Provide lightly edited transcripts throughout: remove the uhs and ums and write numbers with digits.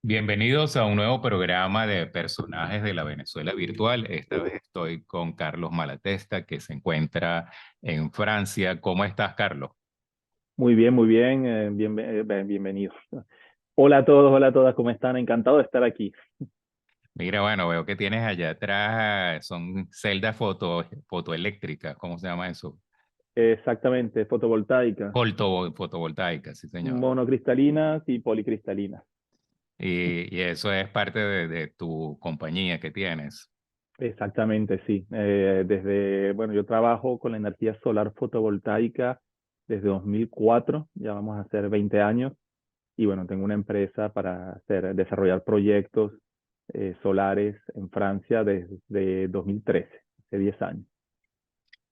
Bienvenidos a un nuevo programa de personajes de la Venezuela virtual. Esta vez estoy con Carlos Malatesta, que se encuentra en Francia. ¿Cómo estás, Carlos? Muy bien, bienvenidos. Hola a todos, hola a todas, ¿cómo están? Encantado de estar aquí. Mira, bueno, veo que tienes allá atrás, son celdas fotoeléctricas, ¿cómo se llama eso? Exactamente, fotovoltaica, Fotovoltaicas, sí, señor. monocristalinas y policristalinas. Y eso es parte de tu compañía que tienes. Exactamente, sí. Bueno, yo trabajo con la energía solar fotovoltaica desde 2004, ya vamos a hacer 20 años, y bueno, tengo una empresa para desarrollar proyectos solares en Francia desde 2013, hace 10 años.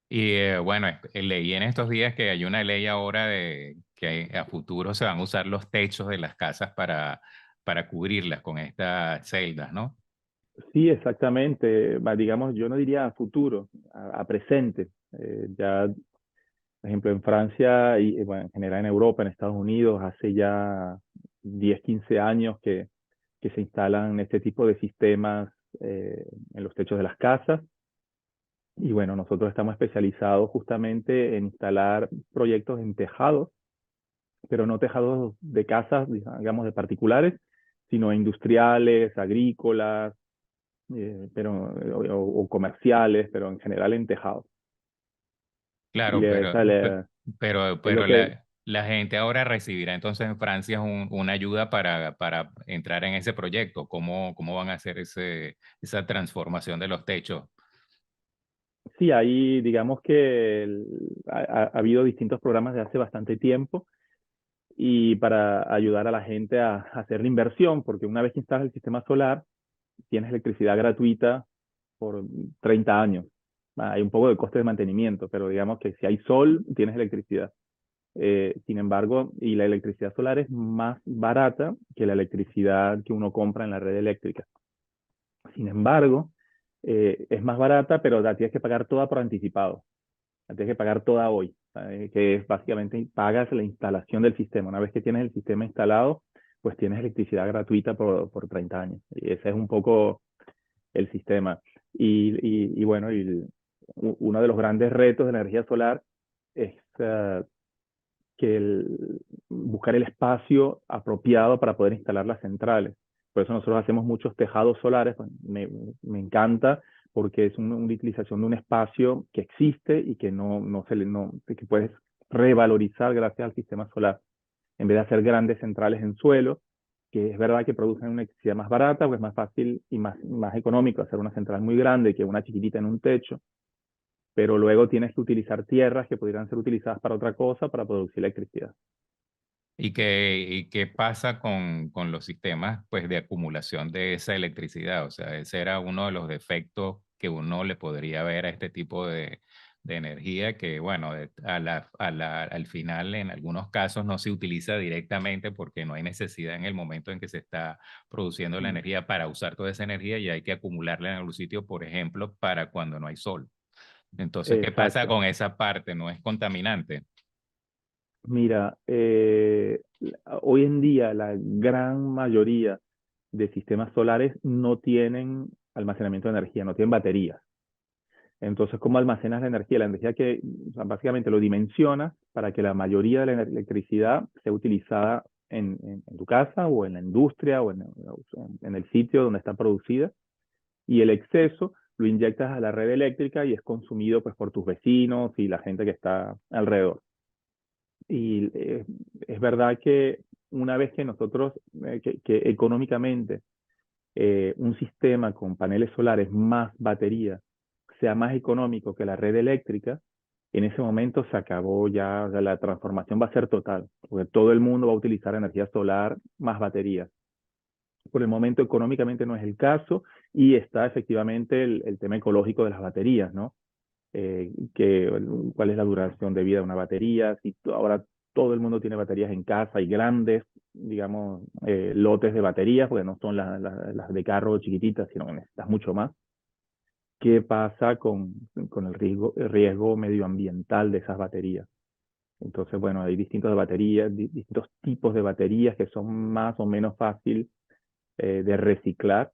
Y bueno, leí en estos días que hay una ley ahora de que a futuro se van a usar los techos de las casas para cubrirlas con estas celdas, ¿no? Sí, exactamente. Digamos, yo no diría a futuro, a presente. Ya, por ejemplo, en Francia y bueno, en general en Europa, en Estados Unidos, hace ya 10, 15 años que se instalan este tipo de sistemas en los techos de las casas. Y bueno, nosotros estamos especializados justamente en instalar proyectos en tejados, pero no tejados de casas, digamos, de particulares, sino industriales, agrícolas, o comerciales, pero en general en tejados. Y Claro, es pero lo que, la gente ahora recibirá entonces en Francia una ayuda para entrar en ese proyecto. ¿Cómo van a hacer esa transformación de los techos? sí, ahí digamos que ha habido distintos programas de hace bastante tiempo y para ayudar a la gente a hacer la inversión, porque una vez que instalas el sistema solar, tienes electricidad gratuita por 30 años. Hay un poco de coste de mantenimiento, pero digamos que si hay sol, tienes electricidad. Sin embargo, y la electricidad solar es más barata que la electricidad que uno compra en la red eléctrica. Sin embargo, es más barata, pero la tienes que pagar toda por anticipado. La tienes que pagar toda hoy, que es básicamente pagas la instalación del sistema. Una vez que tienes el sistema instalado, pues tienes electricidad gratuita por 30 años. Y ese es un poco el sistema. Bueno, uno de los grandes retos de la energía solar es que buscar el espacio apropiado para poder instalar las centrales. Por eso nosotros hacemos muchos tejados solares, pues, me encanta porque es una utilización de un espacio que existe y que que puedes revalorizar gracias al sistema solar. En vez de hacer grandes centrales en suelo, que es verdad que producen una electricidad más barata, pues más fácil y más económico hacer una central muy grande que una chiquitita en un techo, pero luego tienes que utilizar tierras que podrían ser utilizadas para otra cosa para producir electricidad. ¿Y qué pasa con los sistemas pues, de acumulación de esa electricidad? O sea, ese era uno de los defectos que uno le podría ver a este tipo de energía que, bueno, al final en algunos casos no se utiliza directamente porque no hay necesidad en el momento en que se está produciendo la Mm. energía para usar toda esa energía y hay que acumularla en algún sitio, por ejemplo, para cuando no hay sol. Entonces, ¿qué pasa Exacto. con esa parte? ¿No es contaminante? Mira, hoy en día la gran mayoría de sistemas solares no tienen almacenamiento de energía, no tienen baterías. Entonces, ¿cómo almacenas la energía? La energía que o sea, básicamente lo dimensionas para que la mayoría de la electricidad sea utilizada en tu casa o en la industria o en el sitio donde está producida, y el exceso lo inyectas a la red eléctrica y es consumido pues por tus vecinos y la gente que está alrededor. Y es verdad que una vez que nosotros, que económicamente un sistema con paneles solares más batería sea más económico que la red eléctrica, en ese momento se acabó ya, o sea, la transformación va a ser total, porque todo el mundo va a utilizar energía solar más baterías. Por el momento económicamente no es el caso y está efectivamente el tema ecológico de las baterías, ¿no? Cuál es la duración de vida de una batería, si ahora todo el mundo tiene baterías en casa y grandes, digamos, lotes de baterías, porque no son las de carro chiquititas, sino que necesitas mucho más. ¿Qué pasa con el riesgo medioambiental de esas baterías? Entonces, bueno, hay distintos tipos de baterías que son más o menos fácil de reciclar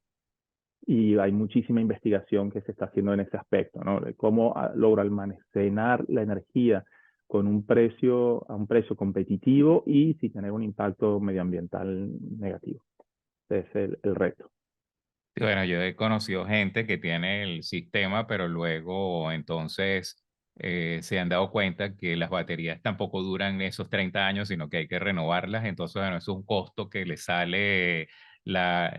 y hay muchísima investigación que se está haciendo en ese aspecto, ¿no? De cómo logro almacenar la energía con a un precio competitivo y sin tener un impacto medioambiental negativo. Ese es el reto. Y bueno, yo he conocido gente que tiene el sistema, pero luego entonces se han dado cuenta que las baterías tampoco duran esos 30 años, sino que hay que renovarlas. Entonces, bueno, eso es un costo que le sale la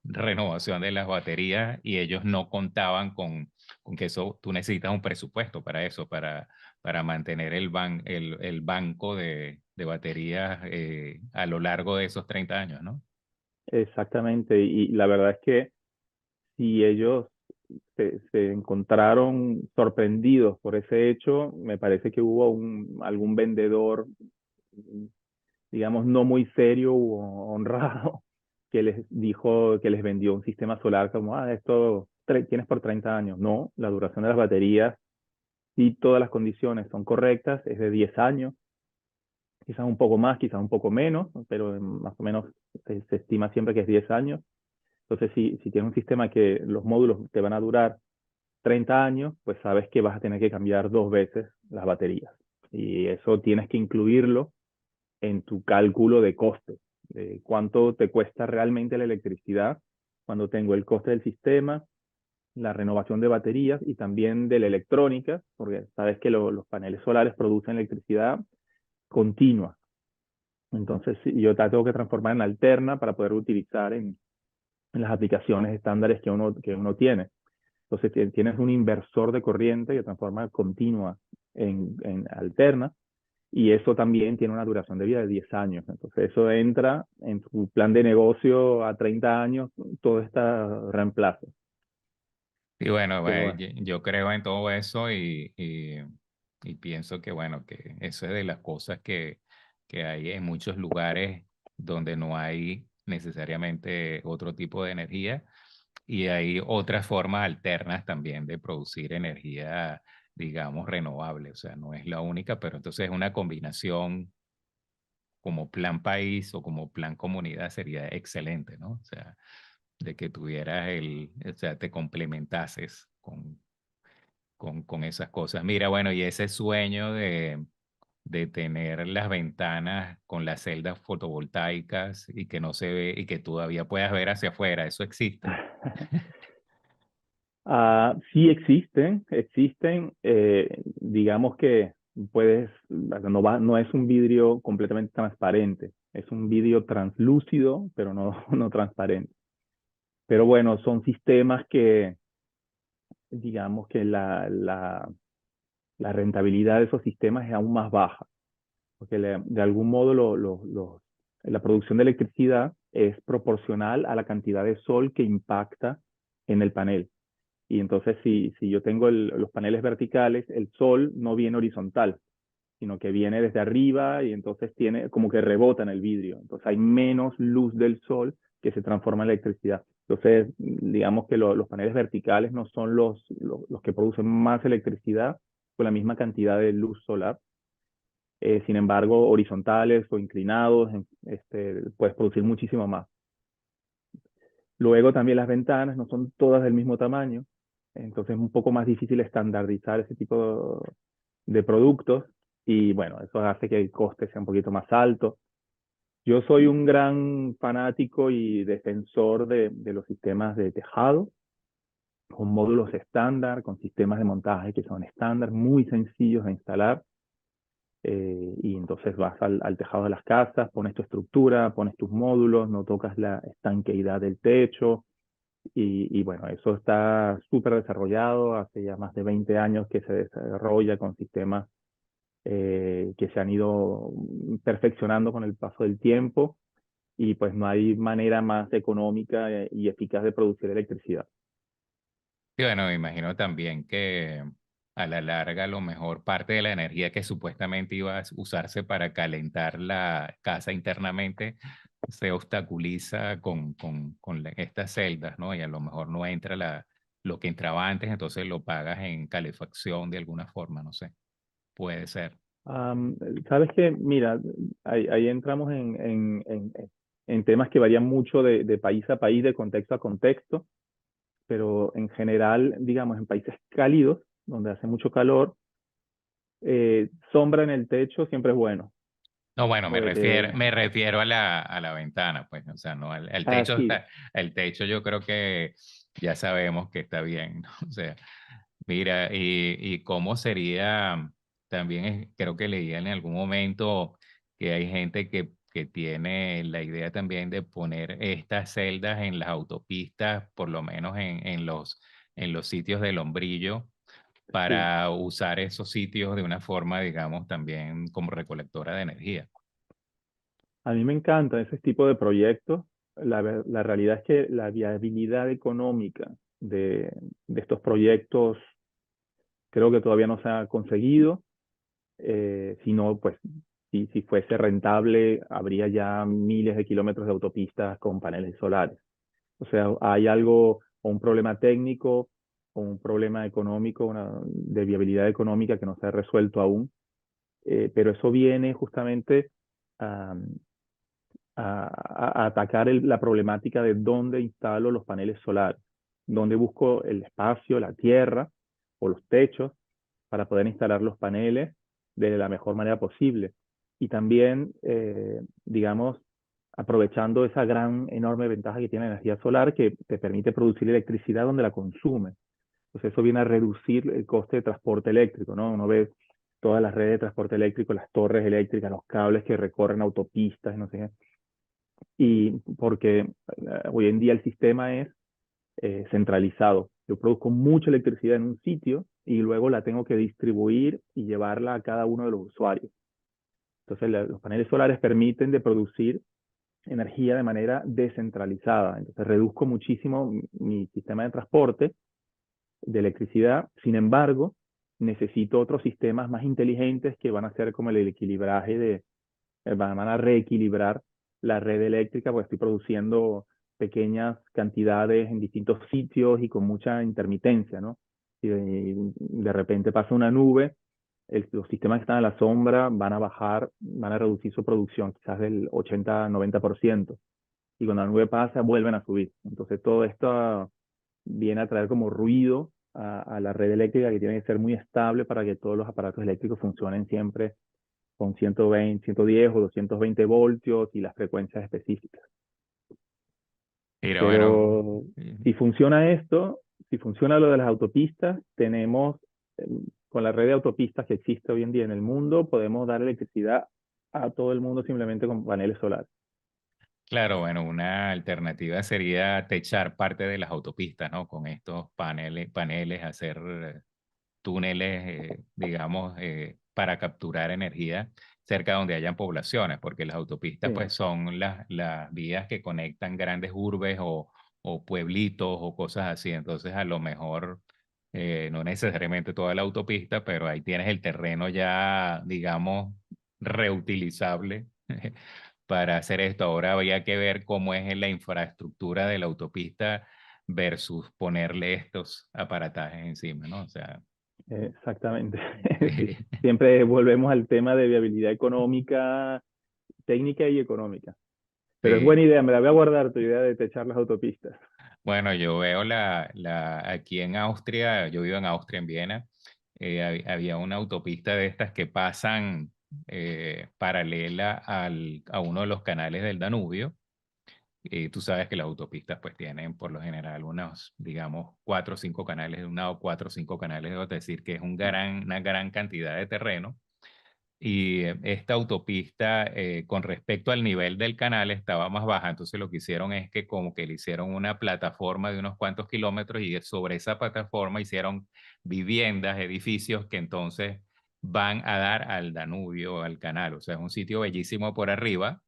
renovación de las baterías y ellos no contaban con que eso, tú necesitas un presupuesto para eso, para mantener el banco de baterías a lo largo de esos 30 años, ¿no? Exactamente, y la verdad es que si ellos se encontraron sorprendidos por ese hecho, me parece que hubo algún vendedor, digamos, no muy serio u honrado, que les dijo que les vendió un sistema solar como, esto tienes por 30 años. No, la duración de las baterías, si todas las condiciones son correctas, es de 10 años, quizás un poco más, quizás un poco menos, pero más o menos se estima siempre que es 10 años. Entonces, si tienes un sistema que los módulos te van a durar 30 años, pues sabes que vas a tener que cambiar 2 veces las baterías. Y eso tienes que incluirlo en tu cálculo de coste, de cuánto te cuesta realmente la electricidad cuando tengo el coste del sistema, la renovación de baterías y también de la electrónica, porque sabes que los paneles solares producen electricidad continua. Entonces, yo la tengo que transformar en alterna para poder utilizar en las aplicaciones estándares que uno tiene. Entonces tienes un inversor de corriente que transforma continua en alterna y eso también tiene una duración de vida de 10 años. Entonces eso entra en tu plan de negocio a 30 años, todo está reemplazo. Y bueno, Pero bueno, yo creo en todo eso y pienso que, bueno, que eso es de las cosas que hay en muchos lugares donde no hay necesariamente otro tipo de energía y hay otras formas alternas también de producir energía, digamos, renovable. O sea, no es la única, pero entonces una combinación como plan país o como plan comunidad sería excelente, ¿no? O sea, de que tuvieras o sea, te complementases con esas cosas. Mira, bueno, y ese sueño de tener las ventanas con las celdas fotovoltaicas y que no se ve y que todavía puedas ver hacia afuera, eso existe. sí existen, digamos que no es un vidrio completamente transparente, es un vidrio translúcido, pero no, no transparente. Pero bueno, son sistemas que, digamos que la rentabilidad de esos sistemas es aún más baja, porque de algún modo la producción de electricidad es proporcional a la cantidad de sol que impacta en el panel. Y entonces, si yo tengo los paneles verticales, el sol no viene horizontal, sino que viene desde arriba y entonces tiene como que rebota en el vidrio. Entonces hay menos luz del sol que se transforma en electricidad. Entonces, digamos que los paneles verticales no son los que producen más electricidad con la misma cantidad de luz solar. Sin embargo, horizontales o inclinados, puedes producir muchísimo más. Luego también las ventanas no son todas del mismo tamaño, entonces es un poco más difícil estandarizar ese tipo de productos y bueno, eso hace que el coste sea un poquito más alto. Yo soy un gran fanático y defensor de los sistemas de tejado, con módulos estándar, con sistemas de montaje que son estándar, muy sencillos de instalar. Y entonces vas al tejado de las casas, pones tu estructura, pones tus módulos, no tocas la estanqueidad del techo. Y bueno, eso está súper desarrollado, hace ya más de 20 años que se desarrolla con sistemas que se han ido perfeccionando con el paso del tiempo y pues no hay manera más económica y eficaz de producir electricidad. Y bueno, me imagino también que a la larga, a lo mejor parte de la energía que supuestamente iba a usarse para calentar la casa internamente se obstaculiza con estas celdas, ¿no? Y a lo mejor no entra lo que entraba antes, entonces lo pagas en calefacción de alguna forma, no sé, puede ser. Sabes que, mira, ahí entramos en temas que varían mucho de país a país, de contexto a contexto, pero en general, digamos, en países cálidos, donde hace mucho calor, sombra en el techo siempre es bueno. No, bueno, Porque, me refiero a la ventana, pues, o sea, no, al techo así, está, el techo yo creo que ya sabemos que está bien, ¿no? O sea, mira, y cómo sería, también creo que leía en algún momento que hay gente que tiene la idea también de poner estas celdas en las autopistas, por lo menos en los sitios de Lombrillo, sí. para usar esos sitios de una forma, digamos, también como recolectora de energía. A mí me encanta ese tipo de proyectos. La realidad es que la viabilidad económica de estos proyectos creo que todavía no se ha conseguido. Si no, pues si fuese rentable, habría ya miles de kilómetros de autopistas con paneles solares. O sea, hay algo, o un problema técnico, o un problema económico, de viabilidad económica que no se ha resuelto aún. Pero eso viene justamente a, a atacar la problemática de dónde instalo los paneles solares, dónde busco el espacio, la tierra o los techos para poder instalar los paneles de la mejor manera posible. Y también, digamos, aprovechando esa gran, enorme ventaja que tiene la energía solar que te permite producir electricidad donde la consume. Entonces eso viene a reducir el coste de transporte eléctrico, ¿no? Uno ve todas las redes de transporte eléctrico, las torres eléctricas, los cables que recorren autopistas, no sé qué. Y porque hoy en día el sistema es centralizado. Yo produzco mucha electricidad en un sitio y luego la tengo que distribuir y llevarla a cada uno de los usuarios. Entonces, los paneles solares permiten de producir energía de manera descentralizada. Entonces, reduzco muchísimo mi sistema de transporte de electricidad. Sin embargo, necesito otros sistemas más inteligentes que van a ser como el equilibraje van a reequilibrar la red eléctrica, porque estoy produciendo pequeñas cantidades en distintos sitios y con mucha intermitencia, ¿no? Y de repente pasa una nube, los sistemas que están a la sombra van a bajar, van a reducir su producción quizás del 80-90%. Y cuando la nube pasa, vuelven a subir. Entonces todo esto viene a traer como ruido a la red eléctrica que tiene que ser muy estable para que todos los aparatos eléctricos funcionen siempre con 120, 110 o 220 voltios y las frecuencias específicas. Mira, bueno, Pero si funciona esto, si funciona lo de las autopistas, tenemos, eh, con la red de autopistas que existe hoy en día en el mundo, podemos dar electricidad a todo el mundo simplemente con paneles solares. claro, bueno, una alternativa sería techar parte de las autopistas, ¿no? Con estos paneles, hacer túneles, digamos, para capturar energía cerca donde hayan poblaciones, porque las autopistas, Sí, pues, son las vías que conectan grandes urbes o pueblitos o cosas así. Entonces, a lo mejor, no necesariamente toda la autopista, pero ahí tienes el terreno ya, digamos, reutilizable para hacer esto. Ahora habría que ver cómo es la infraestructura de la autopista versus ponerle estos aparatajes encima, ¿no? O sea, exactamente. Sí. Siempre volvemos al tema de viabilidad económica, técnica y económica. Pero es buena sí. idea, me la voy a guardar tu idea de techar las autopistas. Bueno, yo veo aquí en Austria, yo vivo en Austria, en Viena, había una autopista de estas que pasan paralela a uno de los canales del Danubio. Y tú sabes que las autopistas pues tienen por lo general unos, digamos, cuatro o cinco canales de un lado, cuatro o cinco canales de otro, es decir, que es una gran cantidad de terreno. Y esta autopista, con respecto al nivel del canal, estaba más baja. Entonces lo que hicieron es que como que le hicieron una plataforma de unos cuantos kilómetros y sobre esa plataforma hicieron viviendas, edificios que entonces van a dar al Danubio, al canal. O sea, es un sitio bellísimo por arriba.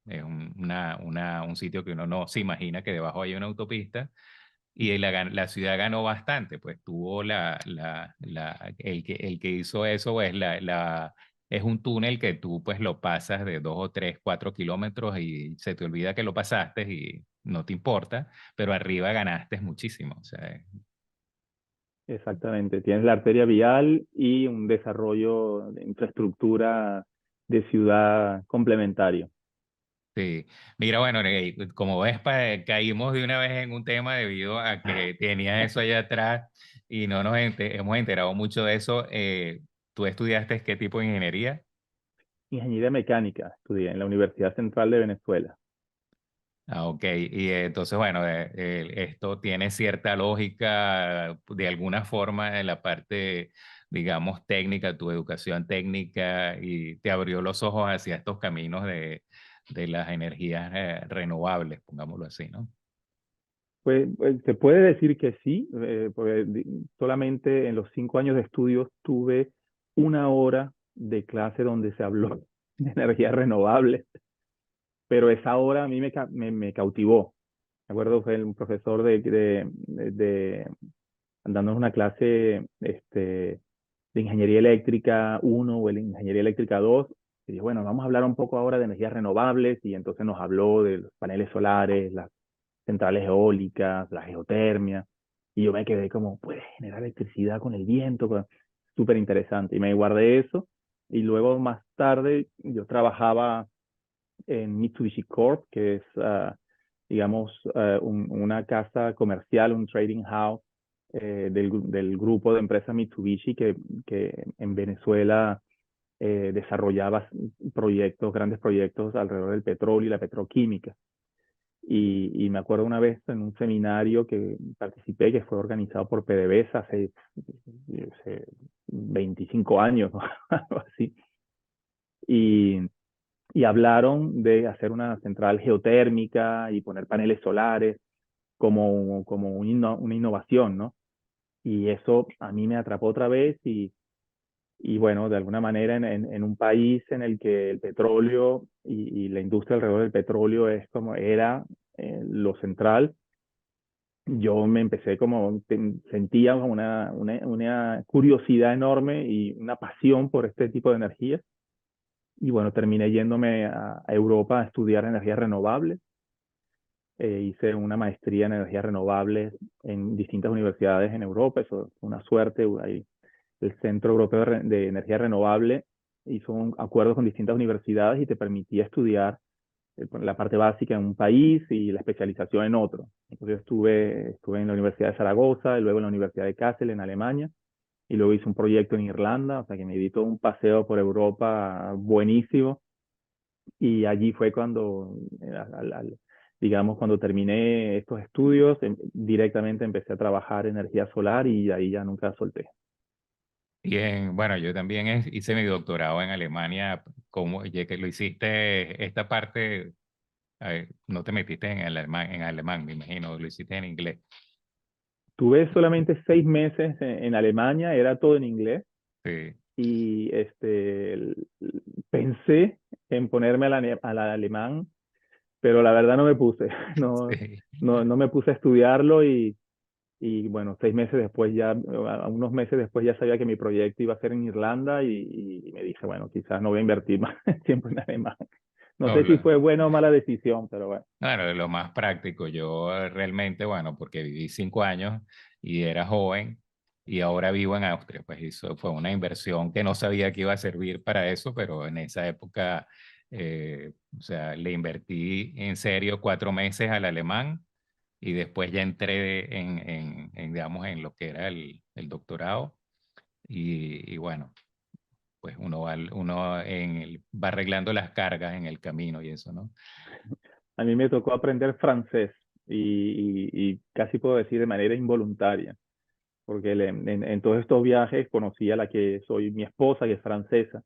Es un sitio que uno no se imagina que debajo hay una autopista y la ciudad ganó bastante, pues tuvo el que hizo eso, pues es un túnel que tú pues lo pasas de 2 o 3, 4 kilómetros y se te olvida que lo pasaste y no te importa, pero arriba ganaste muchísimo, o sea, Exactamente, tienes la arteria vial y un desarrollo de infraestructura de ciudad complementario. Sí, mira, bueno, como ves, caímos de una vez en un tema debido a que tenía eso allá atrás y no nos hemos enterado mucho de eso. ¿Tú estudiaste qué tipo de ingeniería? Ingeniería mecánica, estudié en la Universidad Central de Venezuela. Ah, ok, y entonces, bueno, esto tiene cierta lógica de alguna forma en la parte, digamos, técnica, tu educación técnica, y te abrió los ojos hacia estos caminos de las energías renovables, pongámoslo así, ¿no? Pues, se puede decir que sí, porque solamente en los 5 años de estudios tuve una hora de clase donde se habló de energía renovable, pero esa hora a mí me cautivó. Me acuerdo, fue un profesor dándonos una clase de ingeniería eléctrica 1 o de ingeniería eléctrica 2. Y dijo, bueno, vamos a hablar un poco ahora de energías renovables, y entonces nos habló de los paneles solares, las centrales eólicas, la geotermia, y yo me quedé como, puedes generar electricidad con el viento, súper interesante, y me guardé eso, y luego más tarde yo trabajaba en Mitsubishi Corp, que es, digamos, una casa comercial, un trading house del grupo de empresas Mitsubishi que en Venezuela desarrollaba proyectos, grandes proyectos alrededor del petróleo y la petroquímica. Y me acuerdo una vez en un seminario que participé, que fue organizado por PDVSA hace 25 años, ¿no? Algo así. Y, y hablaron de hacer una central geotérmica y poner paneles solares como una innovación, ¿no? Y eso a mí me atrapó otra vez, y bueno, de alguna manera en un país en el que el petróleo y la industria alrededor del petróleo es como era lo central, yo me empecé como, sentía como una curiosidad enorme y una pasión por este tipo de energía. Y bueno, terminé yéndome a Europa a estudiar energías renovables. Hice una maestría en energías renovables en distintas universidades en Europa. Eso fue una suerte. Ahí el Centro Europeo de Energía Renovable hizo un acuerdo con distintas universidades y te permitía estudiar la parte básica en un país y la especialización en otro. Entonces estuve en la Universidad de Zaragoza, y luego en la Universidad de Kassel en Alemania, y luego hice un proyecto en Irlanda, o sea que me di todo un paseo por Europa buenísimo. Y allí fue cuando, digamos, cuando terminé estos estudios, directamente empecé a trabajar en energía solar, y ahí ya nunca solté. Y bueno, yo también hice mi doctorado en Alemania, como ya que lo hiciste, esta parte, no te metiste en alemán, me imagino, lo hiciste en inglés. Tuve solamente 6 meses en Alemania, era todo en inglés, Sí, y pensé en ponerme al alemán, pero la verdad no me puse, no, sí. no me puse a estudiarlo, y bueno, 6 meses después ya, unos meses después ya sabía que mi proyecto iba a ser en Irlanda, y me dije, bueno, quizás no voy a invertir más tiempo en alemán. No No, sé si claro. fue buena o mala decisión, pero bueno. Claro, lo más práctico. Yo realmente, bueno, porque viví 5 años y era joven y ahora vivo en Austria, pues eso fue una inversión que no sabía que iba a servir para eso, pero en esa época, o sea, le invertí en serio 4 meses al alemán y después ya entré digamos, en lo que era el doctorado y bueno, pues va arreglando las cargas en el camino y eso, ¿no? A mí me tocó aprender francés, y casi puedo decir de manera involuntaria, porque en todos estos viajes conocí a la que soy mi esposa, que es francesa,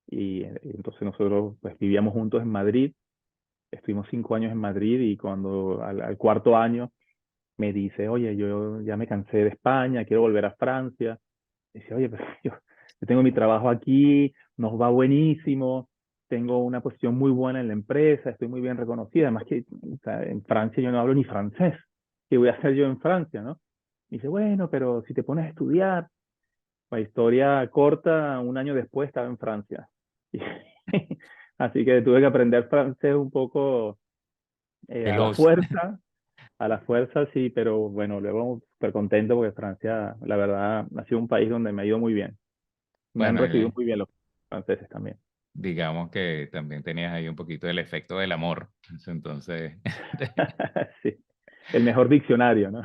y entonces nosotros pues vivíamos juntos en Madrid. Estuvimos 5 años en Madrid, y cuando al cuarto año me dice, oye, yo ya me cansé de España, quiero volver a Francia. Dice, oye, pero yo tengo mi trabajo aquí, nos va buenísimo, tengo una posición muy buena en la empresa, estoy muy bien reconocida, además que, o sea, en Francia yo no hablo ni francés. ¿Qué voy a hacer yo en Francia, no? Dice, bueno, pero si te pones a estudiar, la historia corta, un año después estaba en Francia. Así que tuve que aprender francés un poco a la Veloz. fuerza, sí, pero bueno, luego súper contento porque Francia, la verdad, ha sido un país donde me ha ido muy bien. Me han Bueno, recibido muy bien los franceses también. digamos que también tenías ahí un poquito el efecto del amor. Entonces, Sí, el mejor diccionario, ¿no?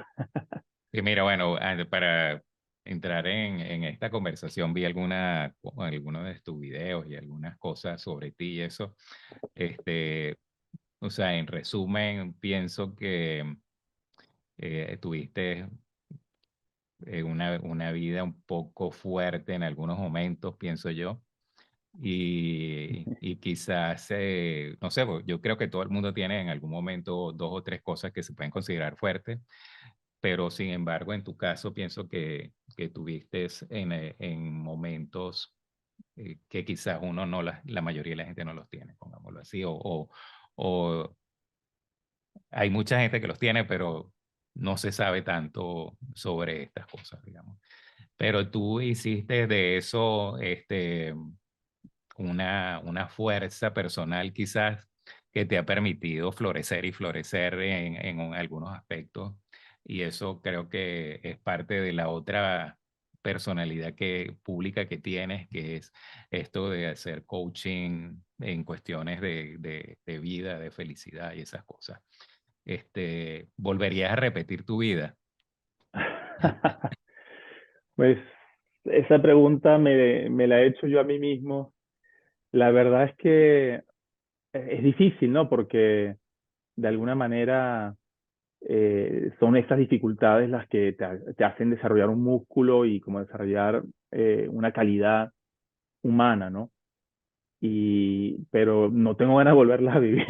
y mira, bueno, para entrar en esta conversación vi algunos de tus videos y algunas cosas sobre ti y eso. Este, o sea, en resumen, pienso que tuviste una vida un poco fuerte en algunos momentos, pienso yo. Y quizás, no sé, pues, yo creo que todo el mundo tiene en algún momento dos o tres cosas que se pueden considerar fuertes, pero sin embargo, en tu caso, pienso que tuviste en momentos que quizás uno no, la mayoría de la gente no los tiene, pongámoslo así, o hay mucha gente que los tiene, pero no se sabe tanto sobre estas cosas, digamos. Pero tú hiciste de eso, una fuerza personal quizás que te ha permitido florecer y florecer algunos aspectos. Y eso creo que es parte de la otra personalidad pública que tienes, que es esto de hacer coaching en cuestiones de vida, de felicidad y esas cosas. ¿Volverías a repetir tu vida? Pues esa pregunta me la he hecho yo a mí mismo. La verdad es que es difícil, ¿no? Porque de alguna manera son estas dificultades las que te hacen desarrollar un músculo y como desarrollar una calidad humana, ¿no? Pero no tengo ganas de volverlas a vivir,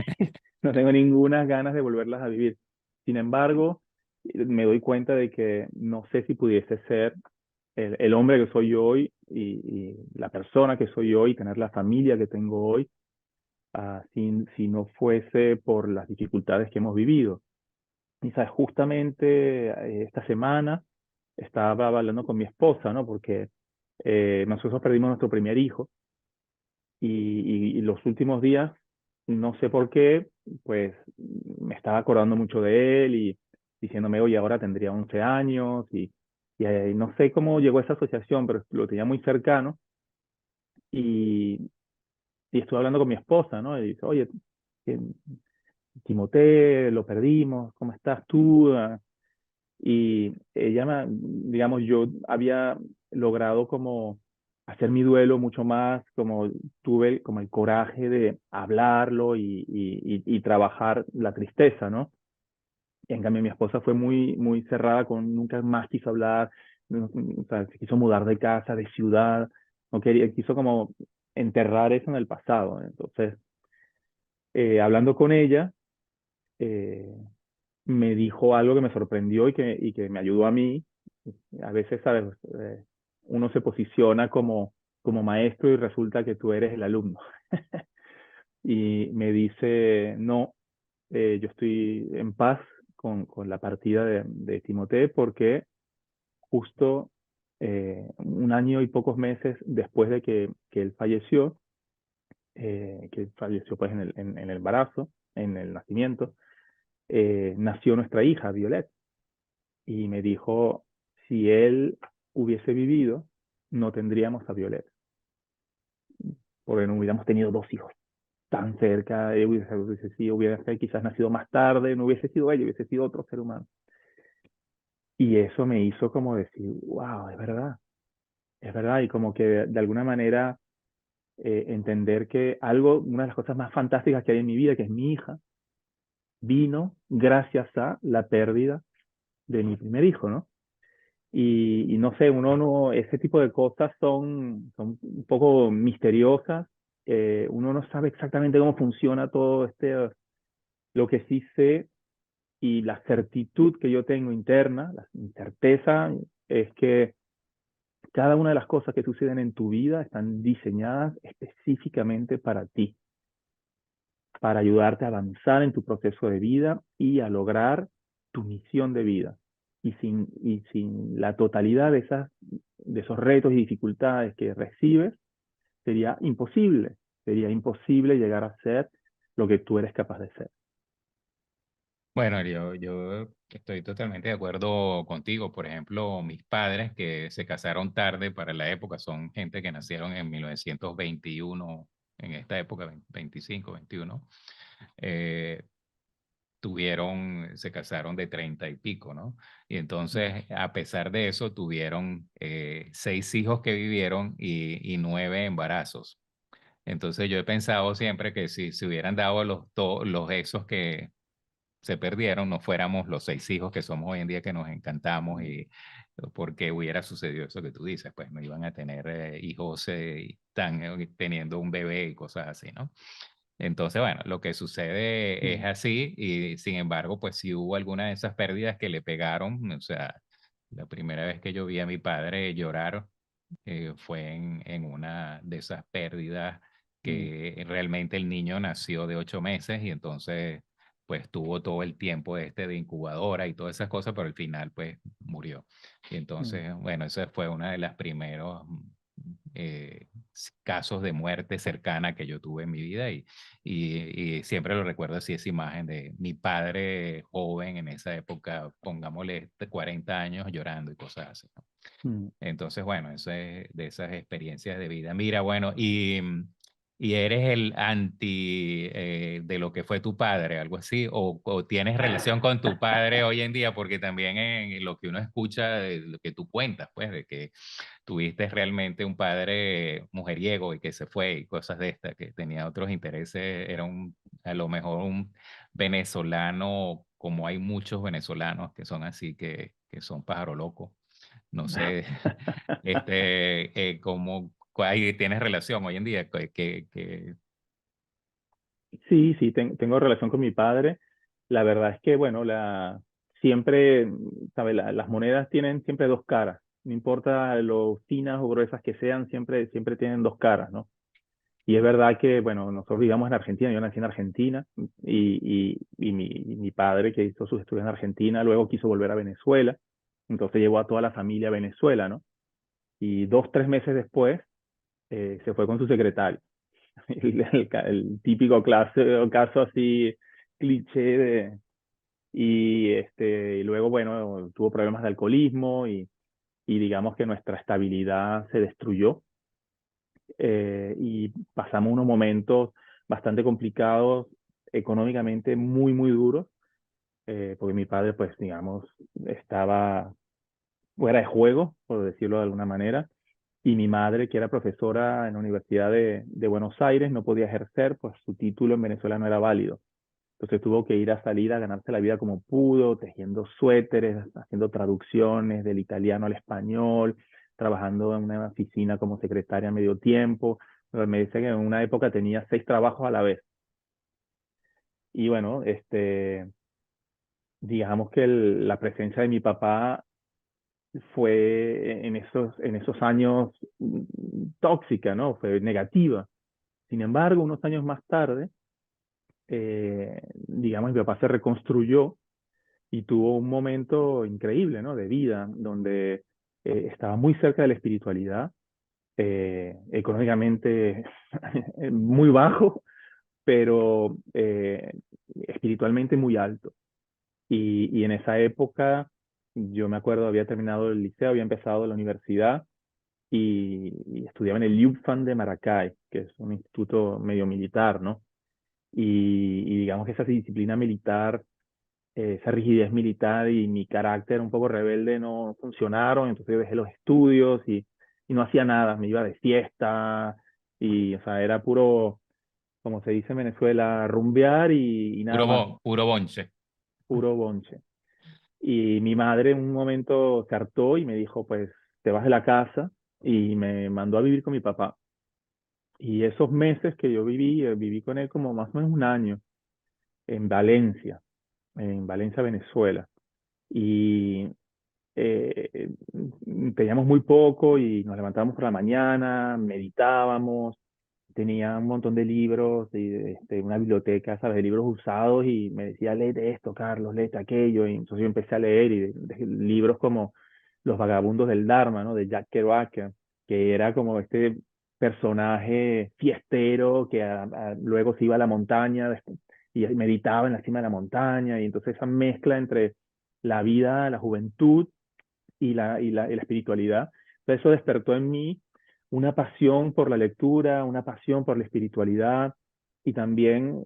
no tengo ninguna ganas de volverlas a vivir. Sin embargo, me doy cuenta de que no sé si pudiese ser el hombre que soy hoy y la persona que soy hoy, tener la familia que tengo hoy, si no fuese por las dificultades que hemos vivido. Y sabes, justamente esta semana estaba hablando con mi esposa, ¿no? Porque nosotros perdimos nuestro primer hijo y los últimos días, no sé por qué, pues me estaba acordando mucho de él y diciéndome, oye, ahora tendría 11 años y no sé cómo llegó esa asociación, pero lo tenía muy cercano y, y estuve hablando con mi esposa, ¿no? Y dice, oye, eh, Timote, lo perdimos, ¿cómo estás tú? Y ella, digamos, yo había logrado como hacer mi duelo mucho más, como tuve como el coraje de hablarlo y trabajar la tristeza, ¿no? En cambio, mi esposa fue muy cerrada con nunca más quiso hablar, o sea, se quiso mudar de casa, de ciudad, no quería, quiso como enterrar eso en el pasado. Entonces, hablando con ella, eh, me dijo algo que me sorprendió y que me ayudó a mí. A veces, ¿sabes? Uno se posiciona como maestro y resulta que tú eres el alumno. Y me dice, no, yo estoy en paz con la partida de Timote porque justo un año y pocos meses después de que él falleció, que falleció pues en el embarazo, en el nacimiento, nació nuestra hija, Violet. Y me dijo, si él hubiese vivido, no tendríamos a Violet, porque no hubiéramos tenido dos hijos tan cerca, hubiese quizás nacido más tarde, no hubiese sido ella, hubiese sido otro ser humano. Y eso me hizo como decir, wow, es verdad, y como que de alguna manera entender que una de las cosas más fantásticas que hay en mi vida, que es mi hija, vino gracias a la pérdida de mi primer hijo, ¿no? Y no sé, uno no, ese tipo de cosas son un poco misteriosas. Uno no sabe exactamente cómo funciona todo lo que sí sé y la certitud que yo tengo interna, la certeza es que cada una de las cosas que suceden en tu vida están diseñadas específicamente para ti, para ayudarte a avanzar en tu proceso de vida y a lograr tu misión de vida. Y sin la totalidad de esos retos y dificultades que recibes, sería imposible llegar a ser lo que tú eres capaz de ser. Bueno, yo estoy totalmente de acuerdo contigo. Por ejemplo, mis padres que se casaron tarde para la época son gente que nacieron en 1921, en esta época, 25, 21, se casaron de 30 y pico, ¿no? Y entonces, a pesar de eso, tuvieron 6 hijos que vivieron y 9 embarazos. Entonces yo he pensado siempre que si se hubieran dado los esos que se perdieron, no fuéramos los 6 hijos que somos hoy en día, que nos encantamos, y porque hubiera sucedido eso que tú dices, pues no iban a tener hijos teniendo un bebé y cosas así, ¿no? Entonces, bueno, lo que sucede es así y sin embargo, pues si hubo alguna de esas pérdidas que le pegaron, o sea, la primera vez que yo vi a mi padre llorar fue en una de esas pérdidas Mm, que realmente el niño nació de 8 meses y entonces pues tuvo todo el tiempo de incubadora y todas esas cosas, pero al final pues murió. Y mm, entonces, bueno, esa fue una de las primeros casos de muerte cercana que yo tuve en mi vida y siempre lo recuerdo así, esa imagen de mi padre joven en esa época, pongámosle 40 años llorando y cosas así, ¿no? mm. Entonces, bueno, eso es de esas experiencias de vida. Mira, bueno, y eres el anti de lo que fue tu padre, algo así, o tienes relación con tu padre hoy en día, porque también en lo que uno escucha, de lo que tú cuentas, pues, de que tuviste realmente un padre mujeriego y que se fue y cosas de estas, que tenía otros intereses, era a lo mejor un venezolano, como hay muchos venezolanos que son así, que son pájaro loco. No sé, tienes relación hoy en día, Sí, sí, tengo relación con mi padre. La verdad es que, bueno, siempre, ¿sabe? Las monedas tienen siempre dos caras. No importa lo finas o gruesas que sean, siempre tienen dos caras, ¿no? Y es verdad que, bueno, nosotros vivimos en Argentina, yo nací en Argentina y mi padre, que hizo sus estudios en Argentina, luego quiso volver a Venezuela, entonces llevó a toda la familia a Venezuela, ¿no? Y 2, 3 meses después se fue con su secretario. El típico caso así cliché y luego, bueno, tuvo problemas de alcoholismo y digamos que nuestra estabilidad se destruyó y pasamos unos momentos bastante complicados, económicamente muy, muy duros, porque mi padre, pues, digamos, estaba fuera de juego, por decirlo de alguna manera, y mi madre, que era profesora en la Universidad de Buenos Aires, no podía ejercer, pues su título en Venezuela no era válido. Entonces tuvo que ir a salir a ganarse la vida como pudo, tejiendo suéteres, haciendo traducciones del italiano al español, trabajando en una oficina como secretaria a medio tiempo. Pero me dice que en una época tenía 6 trabajos a la vez. Y bueno, digamos que la presencia de mi papá fue en esos años tóxica, ¿no? Fue negativa. Sin embargo, unos años más tarde, digamos, mi papá se reconstruyó y tuvo un momento increíble, ¿no? De vida, donde estaba muy cerca de la espiritualidad, económicamente muy bajo, pero espiritualmente muy alto. Y en esa época, yo me acuerdo, había terminado el liceo, había empezado la universidad y estudiaba en el IUPFAN de Maracay, que es un instituto medio militar, ¿no? Y digamos que esa disciplina militar, esa rigidez militar y mi carácter un poco rebelde no funcionaron, entonces yo dejé los estudios y no hacía nada, me iba de fiesta y, o sea, era puro, como se dice en Venezuela, rumbear y nada más, puro bonche. puro bonche. Y mi madre en un momento se hartó y me dijo, pues, te vas de la casa y me mandó a vivir con mi papá. Y esos meses que yo viví con él como más o menos un año en Valencia, Venezuela. Y eh, teníamos muy poco y nos levantábamos por la mañana, meditábamos, tenía un montón de libros, una biblioteca, ¿sabes? De libros usados y me decía, léete esto, Carlos, léete aquello. Y entonces yo empecé a leer libros como Los vagabundos del Dharma, ¿no? De Jack Kerouac, que era como este personaje fiestero que luego se iba a la montaña y meditaba en la cima de la montaña. Y entonces esa mezcla entre la vida, la juventud y la espiritualidad. Entonces eso despertó en mí una pasión por la lectura, una pasión por la espiritualidad. Y también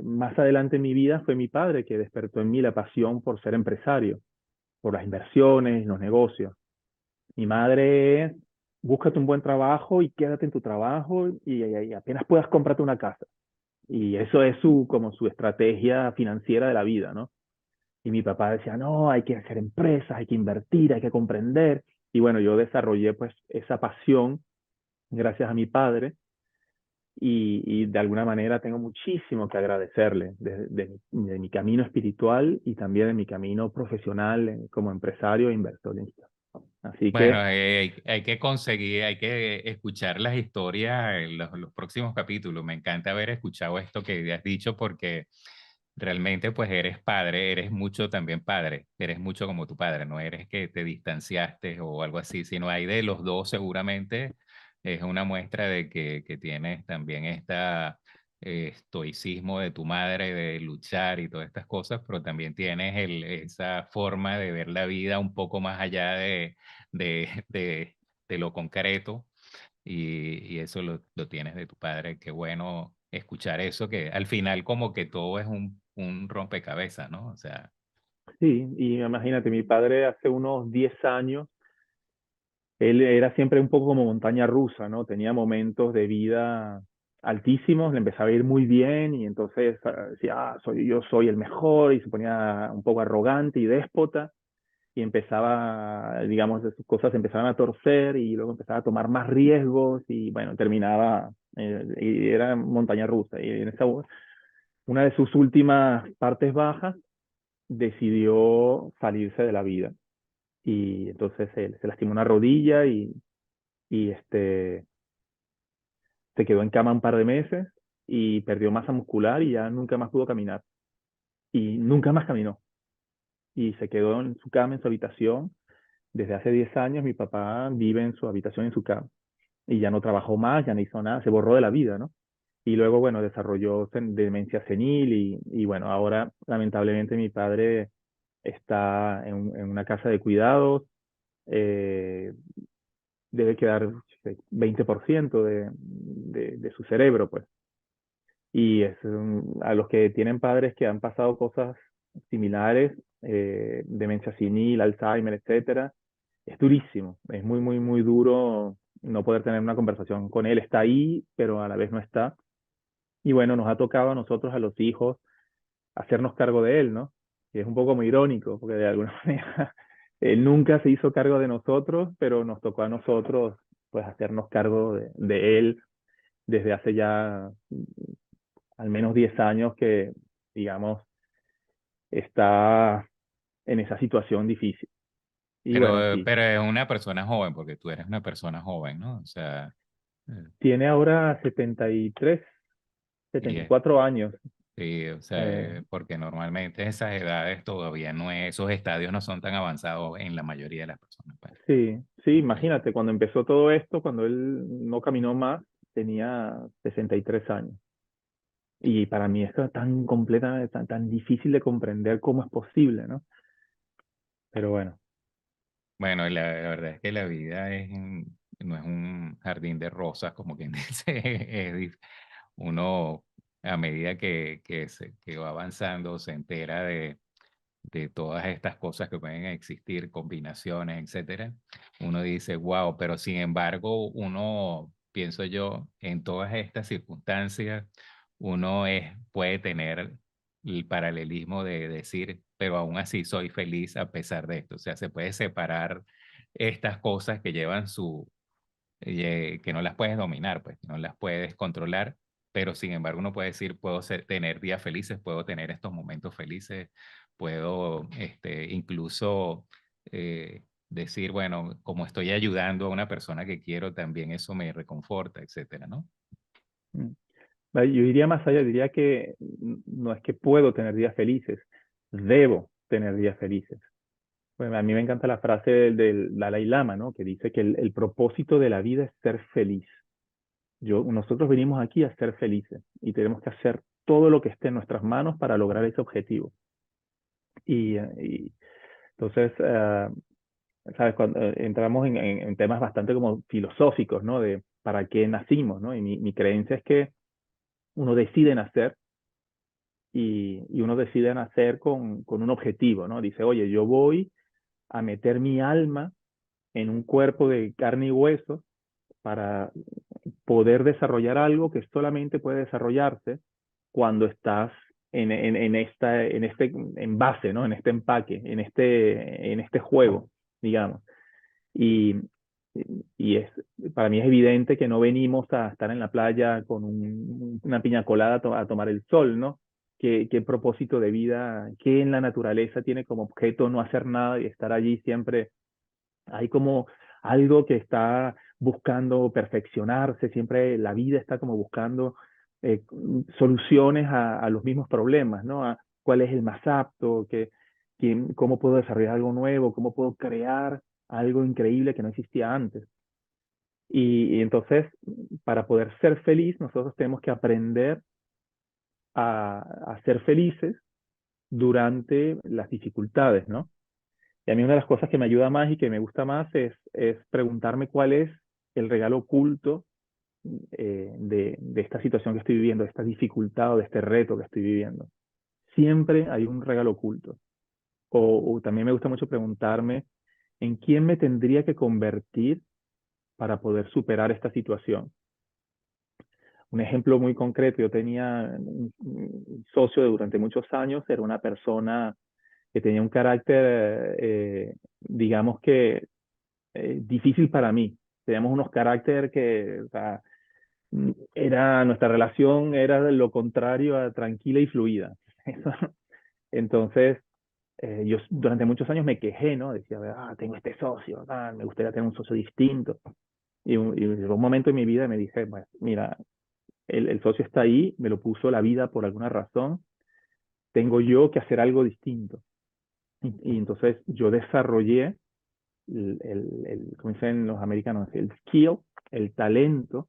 más adelante en mi vida fue mi padre que despertó en mí la pasión por ser empresario, por las inversiones, los negocios. Mi madre es, búscate un buen trabajo y quédate en tu trabajo y apenas puedas comprarte una casa. Y eso es como su estrategia financiera de la vida, ¿no? Y mi papá decía, no, hay que hacer empresas, hay que invertir, hay que comprender. Y bueno, yo desarrollé pues esa pasión gracias a mi padre y de alguna manera tengo muchísimo que agradecerle de mi camino espiritual y también de mi camino profesional como empresario e inversionista. Así Bueno, que hay que conseguir, hay que escuchar las historias en los próximos capítulos. Me encanta haber escuchado esto que has dicho porque realmente pues eres padre, eres mucho también padre, eres mucho como tu padre, no eres que te distanciaste o algo así, sino hay de los dos seguramente es una muestra de que tienes también esta estoicismo de tu madre de luchar y todas estas cosas, pero también tienes esa forma de ver la vida un poco más allá de lo concreto y eso lo tienes de tu padre. Qué bueno escuchar eso, que al final como que todo es un rompecabezas, ¿no? O sea, sí, y imagínate, mi padre hace unos 10 años, él era siempre un poco como montaña rusa, ¿no? Tenía momentos de vida altísimos, le empezaba a ir muy bien y entonces decía, yo soy el mejor y se ponía un poco arrogante y déspota y empezaba, digamos, sus cosas se empezaban a torcer y luego empezaba a tomar más riesgos y bueno, terminaba, y era montaña rusa. Y en una de sus últimas partes bajas decidió salirse de la vida y entonces se lastimó una rodilla y se quedó en cama un par de meses y perdió masa muscular y ya nunca más pudo caminar y nunca más caminó y se quedó en su cama, en su habitación. Desde hace 10 años mi papá vive en su habitación, en su cama y ya no trabajó más, ya no hizo nada, se borró de la vida, ¿no? Y luego, bueno, desarrolló demencia senil y bueno, ahora lamentablemente mi padre está en una casa de cuidados, eh, debe quedar 20% de su cerebro, pues. Y es, a los que tienen padres que han pasado cosas similares, demencia senil, Alzheimer, etcétera, es durísimo, es muy, muy, muy duro no poder tener una conversación con él. Está ahí, pero a la vez no está. Y bueno, nos ha tocado a nosotros, a los hijos, hacernos cargo de él, ¿no? Y es un poco muy irónico, porque de alguna manera él nunca se hizo cargo de nosotros, pero nos tocó a nosotros, pues, hacernos cargo de él desde hace ya al menos 10 años que, digamos, está en esa situación difícil. Y bueno, sí, pero es una persona joven, porque tú eres una persona joven, ¿no? O sea, eh, tiene ahora 73, y 74 años. sí, o Eh, sea, porque normalmente esas edades todavía no es, esos estadios no son tan avanzados en la mayoría de las personas, pues. sí, sí, imagínate, cuando empezó todo esto, cuando él no caminó más, tenía 63 años. Y para mí esto es tan completa, tan difícil de comprender cómo es posible, ¿no? Pero bueno, Bueno, la verdad es que la vida no es un jardín de rosas, como quien dice, uno a medida que va avanzando se entera de todas estas cosas que pueden existir, combinaciones, etcétera, uno dice, wow, pero sin embargo, uno, pienso yo, en todas estas circunstancias, puede tener el paralelismo de decir, pero aún así soy feliz a pesar de esto. O sea, se puede separar estas cosas que llevan que no las puedes dominar, pues, que no las puedes controlar, pero sin embargo uno puede decir, tener días felices, puedo tener estos momentos felices, puedo incluso decir, bueno, como estoy ayudando a una persona que quiero, también eso me reconforta, etcétera, ¿no? mm, yo iría más allá, diría que no es que puedo tener días felices, debo tener días felices. Bueno, a mí me encanta la frase del Dalai Lama, ¿no? Que dice que el propósito de la vida es ser feliz. Nosotros venimos aquí a ser felices y tenemos que hacer todo lo que esté en nuestras manos para lograr ese objetivo. Y entonces, ¿sabes? Cuando entramos en temas bastante como filosóficos, ¿no? De para qué nacimos, ¿no? Y mi creencia es que uno decide nacer y uno decide nacer con un objetivo, ¿no? Dice, oye, yo voy a meter mi alma en un cuerpo de carne y hueso para poder desarrollar algo que solamente puede desarrollarse cuando estás en este envase, ¿no? En este empaque, en este juego, digamos. Y, y es, para mí es evidente que no venimos a estar en la playa con una piña colada a tomar el sol, ¿no? ¿Qué propósito de vida, qué en la naturaleza tiene como objeto no hacer nada y estar allí siempre? Hay como algo que está buscando perfeccionarse, siempre la vida está como buscando soluciones a los mismos problemas, ¿no? A cuál es el más apto, cómo puedo desarrollar algo nuevo, cómo puedo crear algo increíble que no existía antes. Y entonces, para poder ser feliz, nosotros tenemos que aprender a ser felices durante las dificultades, ¿no? Y a mí una de las cosas que me ayuda más y que me gusta más es preguntarme cuál es el regalo oculto de esta situación que estoy viviendo, de esta dificultad o de este reto que estoy viviendo. Siempre hay un regalo oculto. O también me gusta mucho preguntarme en quién me tendría que convertir para poder superar esta situación. Un ejemplo muy concreto, yo tenía un socio durante muchos años, era una persona que tenía un carácter, digamos que difícil para mí. Teníamos unos caracteres que, o sea, nuestra relación era de lo contrario a tranquila y fluida. Entonces, yo durante muchos años me quejé, ¿no? Decía, tengo este socio, me gustaría tener un socio distinto. Y llegó un momento en mi vida y me dije, bueno, mira, el socio está ahí, me lo puso la vida por alguna razón, tengo yo que hacer algo distinto. Y entonces yo desarrollé como dicen los americanos, el skill, el talento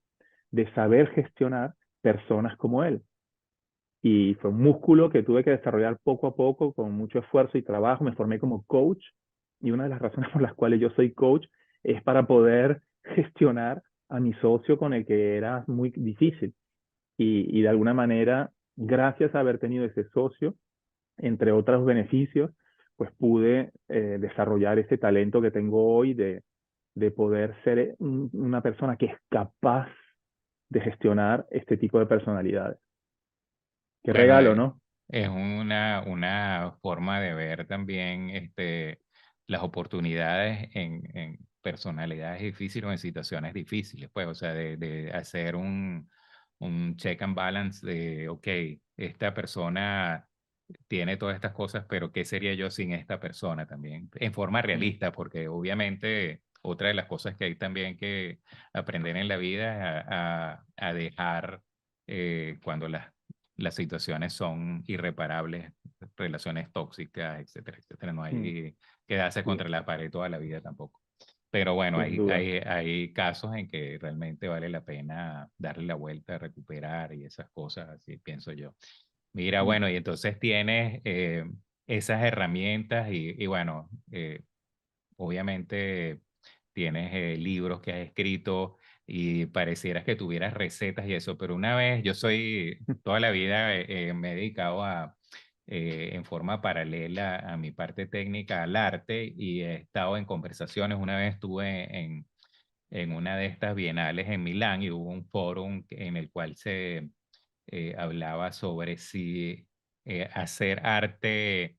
de saber gestionar personas como él. Y fue un músculo que tuve que desarrollar poco a poco, con mucho esfuerzo y trabajo. Me formé como coach y una de las razones por las cuales yo soy coach es para poder gestionar a mi socio con el que era muy difícil. Y de alguna manera, gracias a haber tenido ese socio, entre otros beneficios, pues pude desarrollar ese talento que tengo hoy de poder ser una persona que es capaz de gestionar este tipo de personalidades. Qué Bueno, regalo, ¿no? es una forma de ver también las oportunidades en personalidades difíciles o en situaciones difíciles, pues, o sea, de hacer un check and balance de, ok, esta persona tiene todas estas cosas, pero ¿qué sería yo sin esta persona también? En forma Mm, realista, porque obviamente otra de las cosas que hay también que aprender en la vida es a dejar cuando las situaciones son irreparables, relaciones tóxicas, etcétera, etcétera. No mm, hay que darse sí, contra la pared toda la vida tampoco. Pero bueno, sin duda. hay casos en que realmente vale la pena darle la vuelta, recuperar y esas cosas, así pienso yo. Mira, Mm, bueno, y entonces tienes esas herramientas y bueno, obviamente tienes libros que has escrito y parecieras que tuvieras recetas y eso, pero una vez yo soy, toda la vida me he dedicado en forma paralela a mi parte técnica al arte y he estado en conversaciones. Una vez estuve en una de estas bienales en Milán y hubo un foro en el cual se hablaba sobre si hacer arte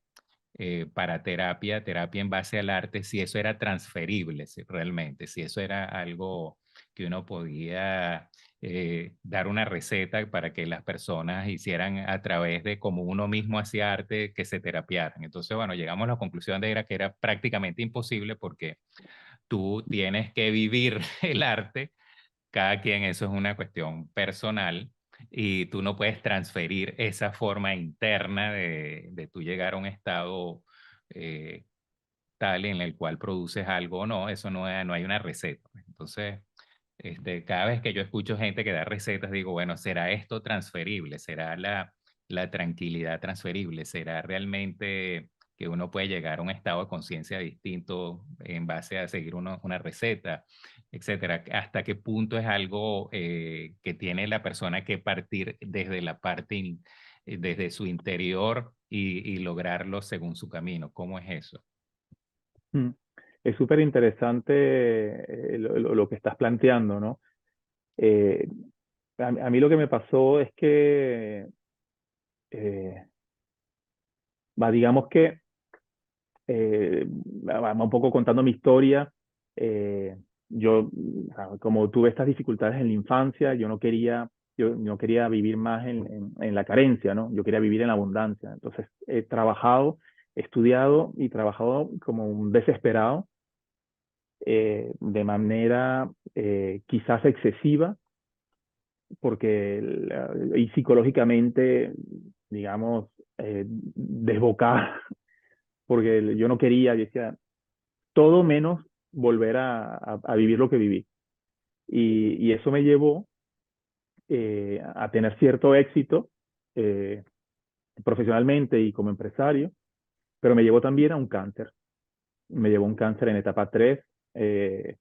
para terapia en base al arte, si eso era transferible realmente, si eso era algo que uno podía dar una receta para que las personas hicieran a través de cómo uno mismo hacía arte, que se terapiaran. Entonces, bueno, llegamos a la conclusión de que era prácticamente imposible porque tú tienes que vivir el arte, cada quien, eso es una cuestión personal y tú no puedes transferir esa forma interna de tú llegar a un estado eh, tal en el cual produces algo o no, eso no hay una receta. Pues. Entonces, cada vez que yo escucho gente que da recetas, digo, bueno, ¿será esto transferible? ¿Será la tranquilidad transferible? ¿Será realmente que uno puede llegar a un estado de conciencia distinto en base a seguir una receta, etcétera. ¿Hasta qué punto es algo que tiene la persona que partir desde la parte, desde su interior y lograrlo según su camino? ¿Cómo es eso? Mm. Es súper interesante lo que estás planteando, ¿no? Eh, a mí lo que me pasó es que, eh, digamos que, un poco contando mi historia, eh, yo, como tuve estas dificultades en la infancia, yo no quería vivir más en la carencia, ¿no? Yo quería vivir en la abundancia. Entonces, he trabajado, he estudiado y trabajado como un desesperado, de manera quizás excesiva, porque y psicológicamente, digamos, desbocada, porque yo no quería, yo decía, todo menos volver a vivir lo que viví. Y eso me llevó a tener cierto éxito eh, profesionalmente y como empresario, pero me llevó también a un cáncer. Me llevó un cáncer en etapa 3, eh,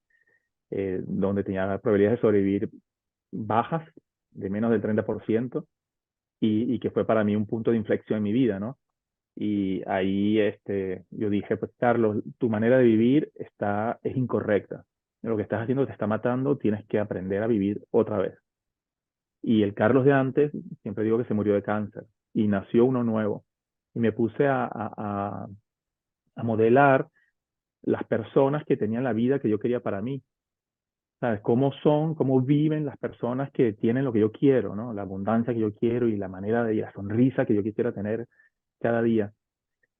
donde tenía probabilidades de sobrevivir bajas, de menos del 30%, y que fue para mí un punto de inflexión en mi vida, ¿no? Y ahí yo dije, pues Carlos, tu manera de vivir es incorrecta. Lo que estás haciendo te está matando, tienes que aprender a vivir otra vez. Y el Carlos de antes, siempre digo que se murió de cáncer y nació uno nuevo. Y me puse a modelar las personas que tenían la vida que yo quería para mí. ¿Sabes? Cómo son, cómo viven las personas que tienen lo que yo quiero, ¿no? La abundancia que yo quiero y la manera de, y la sonrisa que yo quisiera tener cada día.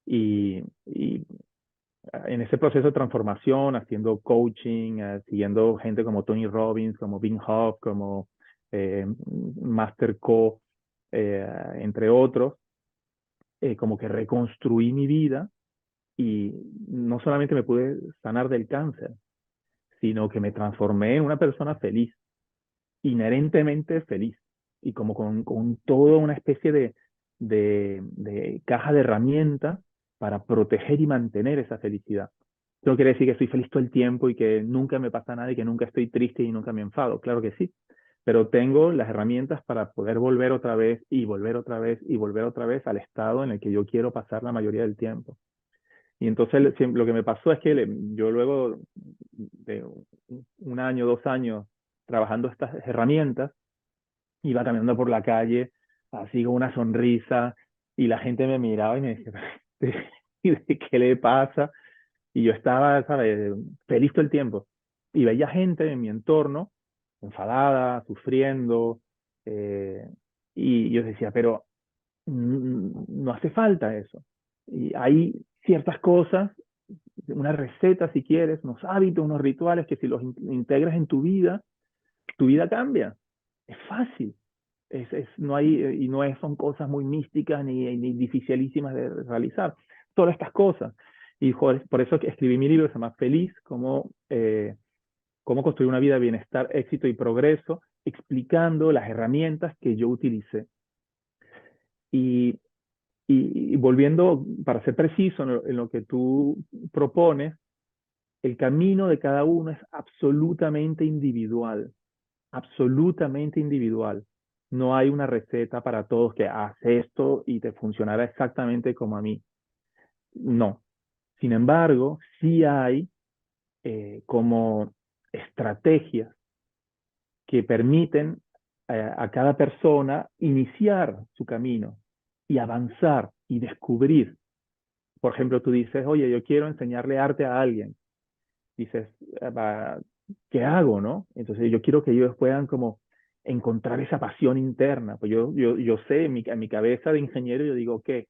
Y en ese proceso de transformación, haciendo coaching, siguiendo gente como Tony Robbins, como Wim Hof, como Master Co, entre otros, como que reconstruí mi vida y no solamente me pude sanar del cáncer, sino que me transformé en una persona feliz, inherentemente feliz, y como con toda una especie de caja de herramientas para proteger y mantener esa felicidad. No quiere decir que estoy feliz todo el tiempo y que nunca me pasa nada y que nunca estoy triste y nunca me enfado. Claro que sí. Pero tengo las herramientas para poder volver otra vez y volver otra vez y volver otra vez al estado en el que yo quiero pasar la mayoría del tiempo. Y entonces lo que me pasó es que yo luego de un año, 2 años trabajando estas herramientas, iba caminando por la calle así con una sonrisa y la gente me miraba y me decía, ¿qué le pasa? Y yo estaba, ¿sabes?, feliz todo el tiempo. Y veía gente en mi entorno enfadada, sufriendo, eh, y yo decía, pero no hace falta eso. Y hay ciertas cosas, una receta si quieres, unos hábitos, unos rituales que si los integras en tu vida cambia. Es fácil. No hay, y no es, son cosas muy místicas ni dificilísimas de realizar. Todas estas cosas. Y joder, por eso que escribí mi libro, se llama Feliz, cómo construir una vida de bienestar, éxito y progreso, explicando las herramientas que yo utilicé. Y, y volviendo, para ser preciso en lo que tú propones, el camino de cada uno es absolutamente individual. No hay una receta para todos que haz esto y te funcionará exactamente como a mí. No. Sin embargo, sí hay como estrategias que permiten a cada persona iniciar su camino y avanzar y descubrir. Por ejemplo, tú dices, oye, yo quiero enseñarle arte a alguien. Dices, ¿qué hago, no? Entonces yo quiero que ellos puedan como encontrar esa pasión interna. Pues yo sé, en mi cabeza de ingeniero, yo digo, que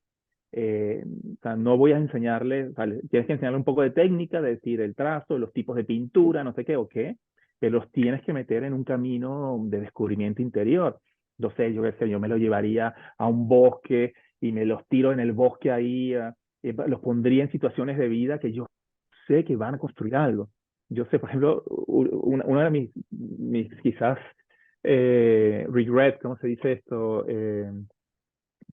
o sea, no voy a enseñarle, vale, tienes que enseñarle un poco de técnica, de decir el trazo, los tipos de pintura, no sé qué, o qué, pero los tienes que meter en un camino de descubrimiento interior. Yo sé, yo qué sé, yo me lo llevaría a un bosque y me los tiro en el bosque ahí, los pondría en situaciones de vida que yo sé que van a construir algo. Yo sé, por ejemplo, una de mis quizás regret, ¿cómo se dice esto?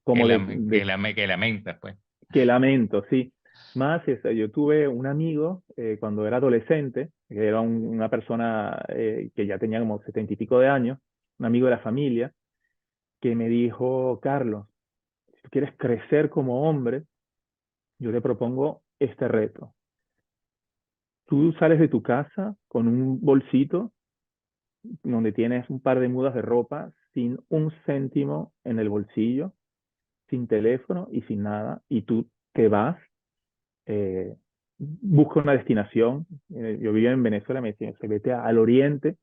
Como Que lamentas, pues. que lamento, sí. Más, yo tuve un amigo cuando era adolescente, que era una persona que ya tenía como 70 y pico de años, un amigo de la familia, que me dijo, Carlos, si tú quieres crecer como hombre, yo te propongo este reto. Tú sales de tu casa con un bolsito donde tienes un par de mudas de ropa, sin un céntimo en el bolsillo, sin teléfono y sin nada, y tú te vas, busca una destinación. Yo vivía en Venezuela, me decían, se vete al oriente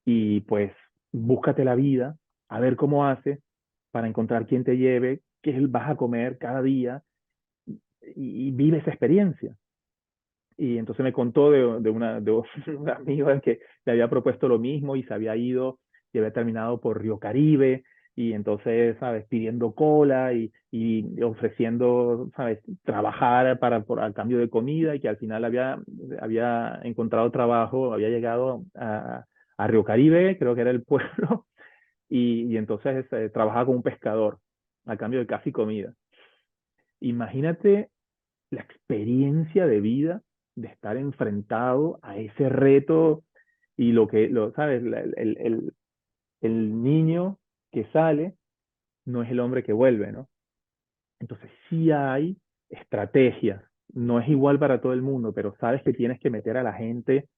y pues búscate la vida, a ver cómo haces para encontrar quién te lleve, qué vas a comer cada día y vive esa experiencia. Y entonces me contó de un amigo al que le había propuesto lo mismo y se había ido y había terminado por Río Caribe y entonces, ¿sabes? Pidiendo cola y ofreciendo, ¿sabes? Trabajar al cambio de comida y que al final había encontrado trabajo, había llegado a Río Caribe, creo que era el pueblo, y entonces trabajaba como un pescador a cambio de café y comida. Imagínate la experiencia de vida de estar enfrentado a ese reto y ¿sabes? El niño que sale no es el hombre que vuelve, ¿no? Entonces sí hay estrategias, no es igual para todo el mundo, pero sabes que tienes que meter a la gente,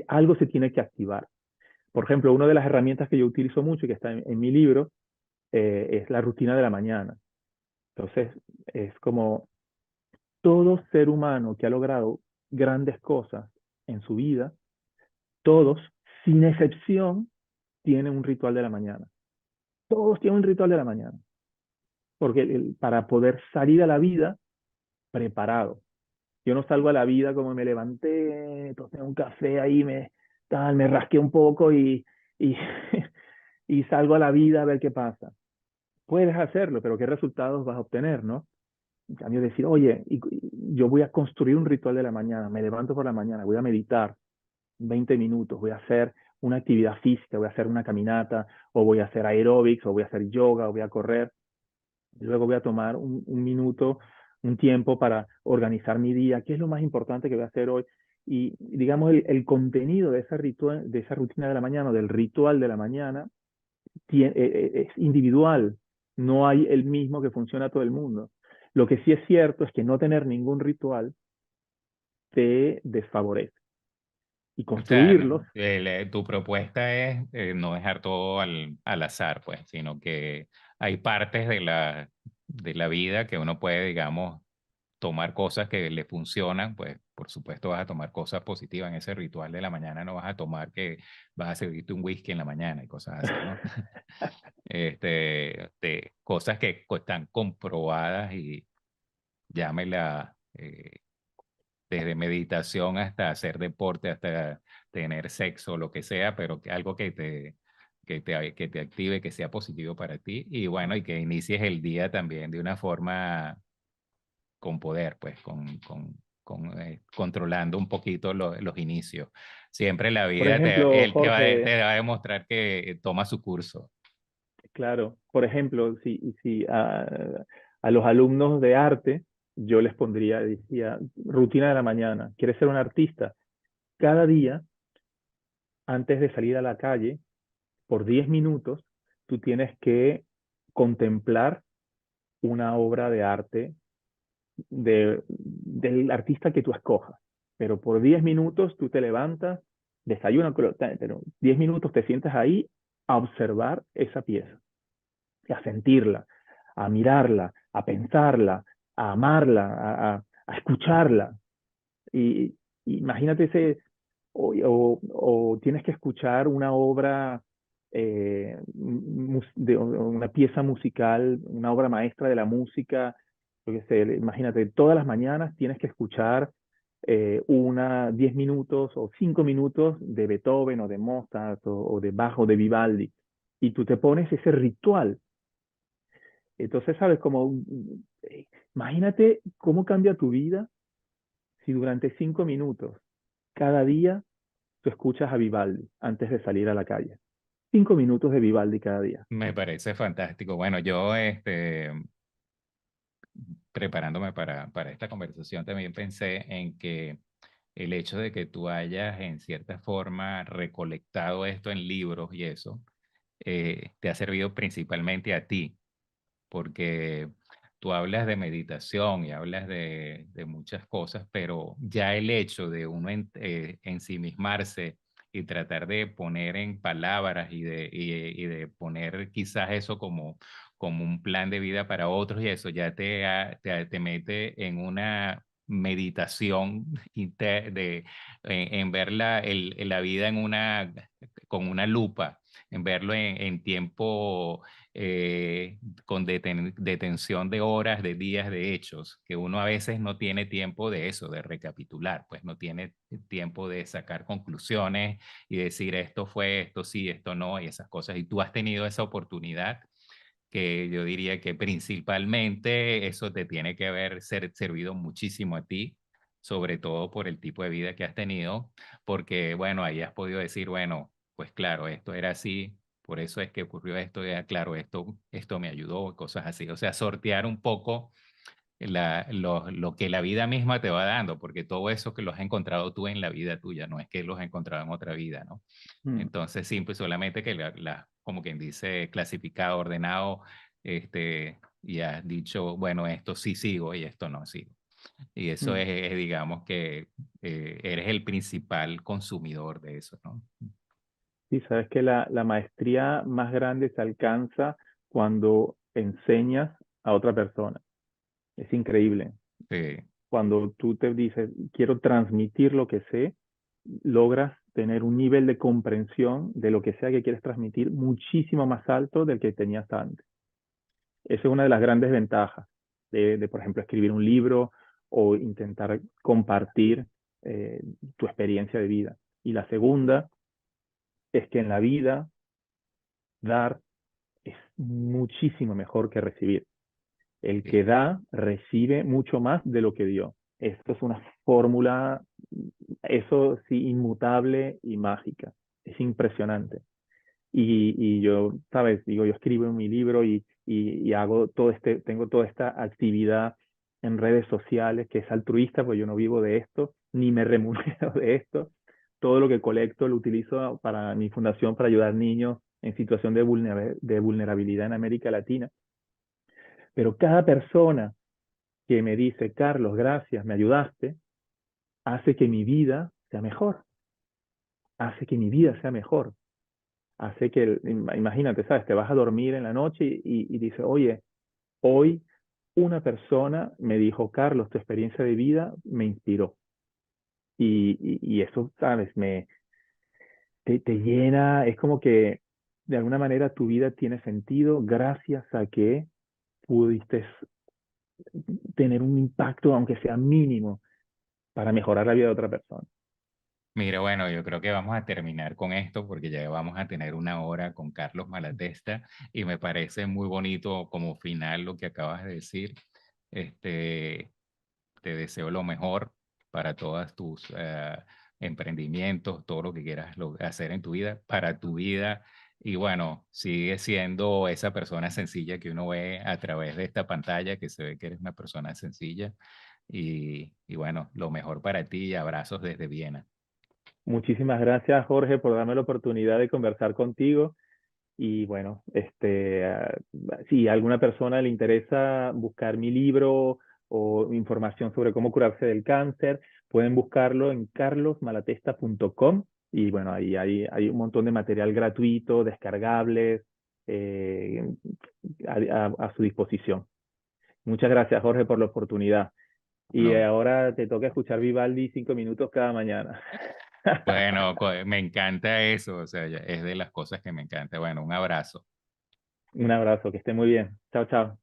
algo se tiene que activar. Por ejemplo, una de las herramientas que yo utilizo mucho y que está en mi libro es la rutina de la mañana. Entonces, es como todo ser humano que ha logrado grandes cosas en su vida, todos, sin excepción, tienen un ritual de la mañana. Todos tienen un ritual de la mañana. Porque para poder salir a la vida preparado. Yo no salgo a la vida como me levanté, tomé un café ahí, me rasqué un poco y, y salgo a la vida a ver qué pasa. Puedes hacerlo, pero ¿qué resultados vas a obtener, no? En cambio, decir, oye, yo voy a construir un ritual de la mañana, me levanto por la mañana, voy a meditar 20 minutos, voy a hacer una actividad física, voy a hacer una caminata, o voy a hacer aeróbics, o voy a hacer yoga, o voy a correr. Luego voy a tomar un minuto, un tiempo para organizar mi día, qué es lo más importante que voy a hacer hoy. Y digamos, el contenido de esa, ritual, de esa rutina de la mañana, del ritual de la mañana, es individual, no hay el mismo que funciona a todo el mundo. Lo que sí es cierto es que no tener ningún ritual te desfavorece y O sea, construirlos. tu propuesta es no dejar todo al azar, pues, sino que hay partes de la vida que uno puede, digamos, tomar cosas que le funcionan, pues por supuesto vas a tomar cosas positivas en ese ritual de la mañana, no vas a tomar que vas a servirte un whisky en la mañana y cosas así, ¿no? De cosas que están comprobadas y llámela desde meditación hasta hacer deporte, hasta tener sexo, lo que sea, pero que algo que te active, que sea positivo para ti y bueno, y que inicies el día también de una forma con poder, pues, controlando un poquito los inicios. Siempre la Por vida ejemplo, él Jorge, te va a demostrar que toma su curso. claro, por ejemplo, si a los alumnos de arte yo les pondría, decía, rutina de la mañana, ¿quieres ser un artista? Cada día, antes de salir a la calle, por 10 minutos, tú tienes que contemplar una obra de arte del artista que tú escojas. Pero por 10 minutos tú te levantas, desayunas, pero 10 minutos te sientas ahí a observar esa pieza, a sentirla, a mirarla, a pensarla, a amarla, a escucharla. Y imagínate o tienes que escuchar una obra, de una pieza musical, una obra maestra de la música, yo qué sé, imagínate, todas las mañanas tienes que escuchar 10 minutos o 5 minutos de Beethoven o de Mozart o de Bach o de Vivaldi. Y tú te pones ese ritual. Entonces, ¿sabes? Imagínate cómo cambia tu vida si durante 5 minutos cada día tú escuchas a Vivaldi antes de salir a la calle. 5 minutos de Vivaldi cada día. Me parece fantástico. Bueno, yo preparándome para esta conversación, también pensé en que el hecho de que tú hayas en cierta forma recolectado esto en libros y eso, te ha servido principalmente a ti, porque tú hablas de meditación y hablas de muchas cosas, pero ya el hecho de uno ensimismarse y tratar de poner en palabras y de poner quizás eso como un plan de vida para otros y eso ya te mete en una meditación en ver la vida con una lupa, en verlo en tiempo con detención de horas, de días, de hechos, que uno a veces no tiene tiempo de eso, de recapitular, pues no tiene tiempo de sacar conclusiones y decir esto fue, esto sí, esto no, y esas cosas. Y tú has tenido esa oportunidad que yo diría que principalmente eso te tiene que haber servido muchísimo a ti, sobre todo por el tipo de vida que has tenido, porque bueno, ahí has podido decir, bueno, pues claro, esto era así, por eso es que ocurrió esto, ya, claro, esto me ayudó, cosas así, o sea, sortear un poco lo que la vida misma te va dando, porque todo eso que lo has encontrado tú en la vida tuya, no es que los has encontrado en otra vida, ¿no? Mm. Entonces, simple, solamente que como quien dice, clasificado, ordenado, y has dicho, bueno, esto sí sigo y esto no sigo. Y eso Mm. digamos que eres el principal consumidor de eso, ¿no? Sí, sabes que la maestría más grande se alcanza cuando enseñas a otra persona. Es increíble. Sí, Cuando tú te dices, quiero transmitir lo que sé, logras tener un nivel de comprensión de lo que sea que quieres transmitir muchísimo más alto del que tenías antes. Esa es una de las grandes ventajas por ejemplo, escribir un libro o intentar compartir eh, tu experiencia de vida. Y la segunda es que en la vida dar es muchísimo mejor que recibir. El que sí. da recibe mucho más de lo que dio. Esto es una fórmula, eso sí, inmutable y mágica. Es impresionante. Y yo, sabes, digo, yo escribo en mi libro y hago tengo toda esta actividad en redes sociales que es altruista, pues yo no vivo de esto, ni me remunero de esto. Todo lo que colecto lo utilizo para mi fundación para ayudar niños en situación de vulnerabilidad en América Latina. Pero cada persona que me dice, Carlos, gracias, me ayudaste, hace que mi vida sea mejor, hace que mi vida sea mejor, hace que, imagínate, ¿sabes? Te vas a dormir en la noche y dices, oye, hoy una persona me dijo, Carlos, tu experiencia de vida me inspiró. Y eso, ¿sabes? Te llena, es como que de alguna manera tu vida tiene sentido gracias a que pudiste tener un impacto, aunque sea mínimo, para mejorar la vida de otra persona. Mira, bueno, yo creo que vamos a terminar con esto porque ya vamos a tener una hora con Carlos Malatesta y me parece muy bonito como final lo que acabas de decir. Este, te deseo lo mejor para todos tus emprendimientos, todo lo que quieras hacer en tu vida, para tu vida. Y bueno, sigue siendo esa persona sencilla que uno ve a través de esta pantalla, que se ve que eres una persona sencilla. Y bueno, lo mejor para ti y abrazos desde Viena. Muchísimas gracias, Jorge, por darme la oportunidad de conversar contigo. Y bueno, si a alguna persona le interesa buscar mi libro o información sobre cómo curarse del cáncer, pueden buscarlo en carlosmalatesta.com. Y bueno, ahí hay un montón de material gratuito, descargables, eh, a su disposición. Muchas gracias, Jorge, por la oportunidad. Y Bueno, ahora te toca escuchar Vivaldi 5 minutos cada mañana. bueno, me encanta eso, o sea, es de las cosas que me encanta. Bueno, un abrazo. Un abrazo, que esté muy bien. Chao, chao.